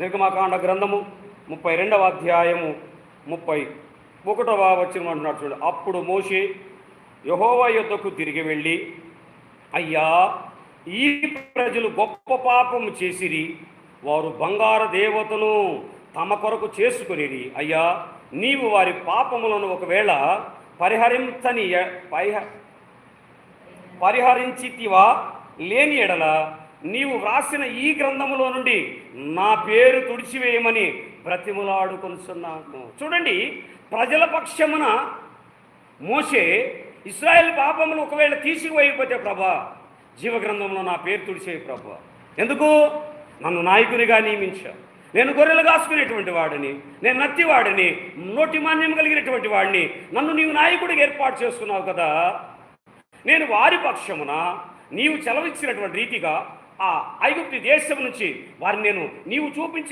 నిర్గమకాండ గ్రంథము 32వ అధ్యాయము 31వ వచనం అంటున్నాడు చూడు. అప్పుడు మోషే యెహోవా యొద్దకు తిరిగి వెళ్ళి, అయ్యా, ఈ ప్రజలు గొప్ప పాపము చేసిరి, వారు బంగారు దేవతను తమ కొరకు చేసుకునేది. అయ్యా, నీవు వారి పాపములను ఒకవేళ పరిహరించితివా లేని ఎడల నీవు వ్రాసిన ఈ గ్రంథములో నుండి నా పేరు తుడిచివేయమని బ్రతిములాడుకొనుచున్నాను. చూడండి, ప్రజల పక్షమున మోషే ఇశ్రాయేల్ పాపములు ఒకవేళ తీసివేయకపోతే, ప్రభా, జీవగ్రంథంలో నా పేరు తుడిచేయి ప్రభా. ఎందుకు? నన్ను నాయకునిగా నియమించా. నేను గొర్రెలు కాసుకునేటువంటి వాడిని, నేను నత్తివాడిని, నోటి మాన్యం కలిగినటువంటి వాడిని. నన్ను నీవు నాయకుడిగా ఏర్పాటు చేసుకున్నావు కదా. నేను వారి పక్షమున నీవు చెలవిచ్చినటువంటి రీతిగా ఆ ఐగుప్తు దేశం నుంచి వారిని నీవు చూపించిన